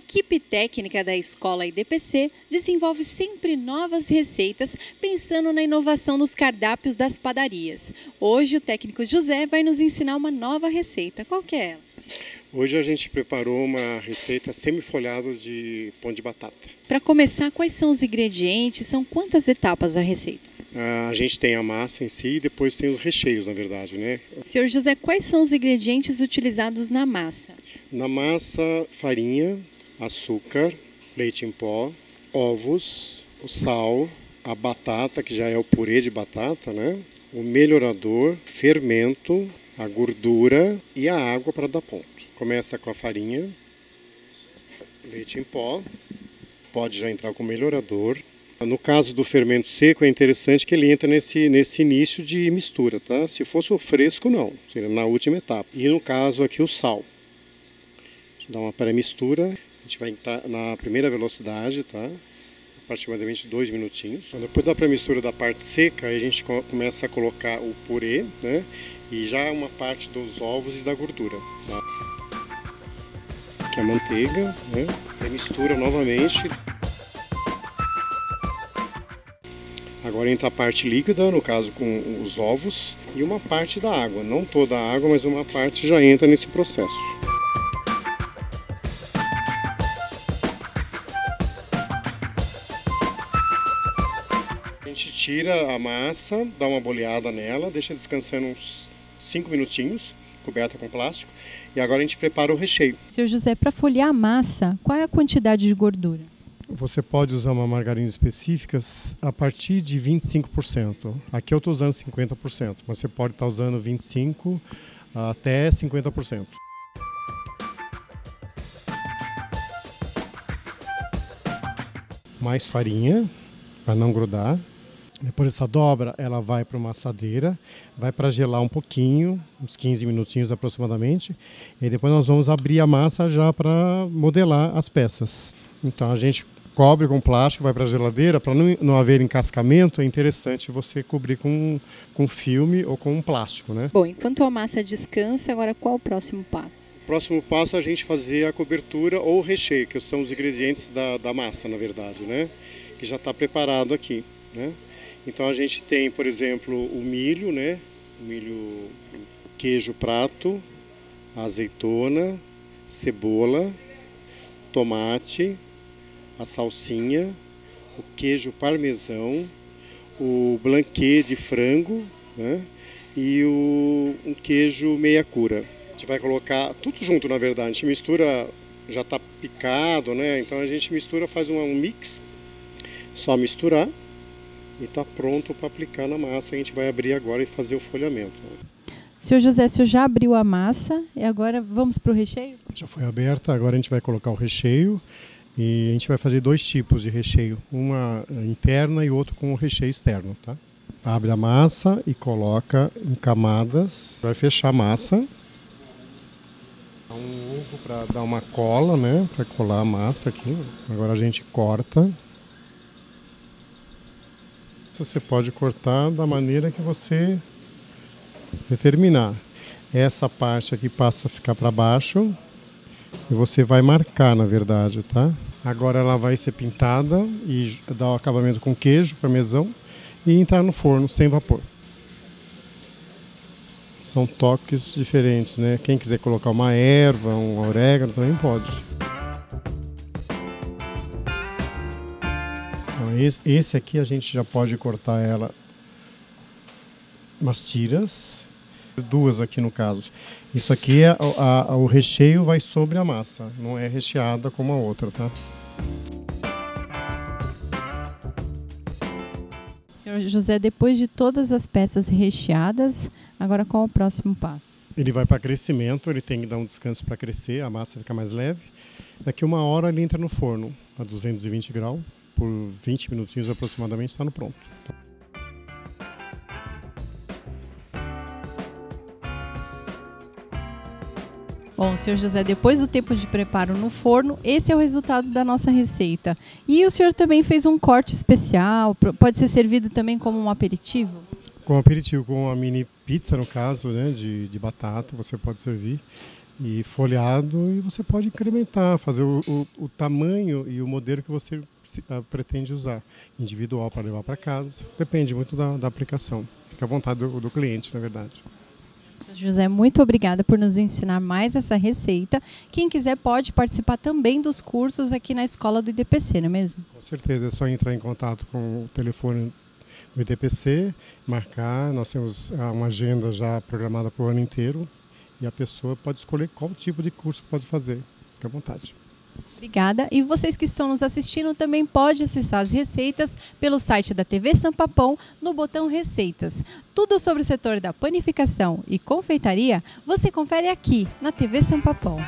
equipe técnica da Escola IDPC desenvolve sempre novas receitas pensando na inovação dos cardápios das padarias. Hoje o técnico José vai nos ensinar uma nova receita. Qual que é ela? Hoje a gente preparou uma receita semifolhado de pão de batata. Para começar, quais são os ingredientes? São quantas etapas a receita? A gente tem a massa em si e depois tem os recheios, na verdade, né? Senhor José, quais são os ingredientes utilizados na massa? Na massa, farinha, açúcar, leite em pó, ovos, o sal, a batata, que já é o purê de batata, né? O melhorador, fermento, a gordura e a água para dar ponto. Começa com a farinha, leite em pó, pode já entrar com o melhorador. No caso do fermento seco, é interessante que ele entra nesse início de mistura, tá? Se fosse o fresco, não, seria na última etapa. E no caso aqui o sal. A gente dá uma pré-mistura, a gente vai entrar na primeira velocidade, tá? Aproximadamente 2 minutinhos. Depois da pré-mistura da parte seca, a gente começa a colocar o purê, né? E já uma parte dos ovos e da gordura, tá? Aqui a manteiga, né? Mistura novamente. Agora entra a parte líquida, no caso com os ovos, e uma parte da água. Não toda a água, mas uma parte já entra nesse processo. A gente tira a massa, dá uma boleada nela, deixa descansando uns 5 minutinhos, coberta com plástico, e agora a gente prepara o recheio. Senhor José, para folhear a massa, qual é a quantidade de gordura? Você pode usar uma margarina específica a partir de 25%. Aqui eu estou usando 50%, mas você pode estar usando 25% até 50%. Mais farinha, para não grudar. Depois dessa dobra, ela vai para uma assadeira, vai para gelar um pouquinho, uns 15 minutinhos aproximadamente. E depois nós vamos abrir a massa já para modelar as peças. Então a gente cobre com plástico, vai para a geladeira. Para não haver encascamento, é interessante você cobrir com filme ou com um plástico, né? Bom, enquanto a massa descansa, agora qual o próximo passo? O próximo passo é a gente fazer a cobertura ou o recheio, que são os ingredientes da massa, na verdade, né? Que já está preparado aqui, né? Então a gente tem, por exemplo, o milho, né? O milho, queijo prato, a azeitona, cebola, tomate, a salsinha, o queijo parmesão, o blanquê de frango, né? E um queijo meia cura. A gente vai colocar tudo junto, na verdade. A gente mistura, já está picado, né? Então a gente mistura, faz um mix, só misturar e está pronto para aplicar na massa. A gente vai abrir agora e fazer o folhamento. Senhor José, o senhor já abriu a massa e agora vamos para o recheio? Já foi aberta, agora a gente vai colocar o recheio. E a gente vai fazer 2 tipos de recheio, uma interna e outro com o recheio externo, tá? Abre a massa e coloca em camadas, vai fechar a massa. Um ovo para dar uma cola, né? Para colar a massa aqui. Agora a gente corta. Você pode cortar da maneira que você determinar. Essa parte aqui passa a ficar para baixo. E você vai marcar, na verdade, tá? Agora ela vai ser pintada e dar o acabamento com queijo, parmesão e entrar no forno sem vapor. São toques diferentes, né? Quem quiser colocar uma erva, um orégano, também pode. Então, esse aqui a gente já pode cortar ela umas tiras. 2 aqui no caso. Isso aqui, o recheio vai sobre a massa, não é recheada como a outra, tá? Senhor José, depois de todas as peças recheadas, agora qual o próximo passo? Ele vai para crescimento, ele tem que dar um descanso para crescer, a massa fica mais leve. Daqui 1 hora ele entra no forno a 220 graus, por 20 minutinhos aproximadamente está no pronto. Bom, senhor José, depois do tempo de preparo no forno, esse é o resultado da nossa receita. E o senhor também fez um corte especial, pode ser servido também como um aperitivo? Com aperitivo, com uma mini pizza no caso, né, de batata, você pode servir. e folheado, e você pode incrementar, fazer o tamanho e o modelo que você pretende usar, individual para levar para casa, depende muito da aplicação, fica à vontade do cliente, na verdade. José, muito obrigada por nos ensinar mais essa receita. Quem quiser pode participar também dos cursos aqui na escola do IDPC, não é mesmo? Com certeza, é só entrar em contato com o telefone do IDPC, marcar, nós temos uma agenda já programada para o ano inteiro e a pessoa pode escolher qual tipo de curso pode fazer, fique à vontade. Obrigada. E vocês que estão nos assistindo também podem acessar as receitas pelo site da TV São Papão no botão Receitas. Tudo sobre o setor da panificação e confeitaria você confere aqui na TV São Papão.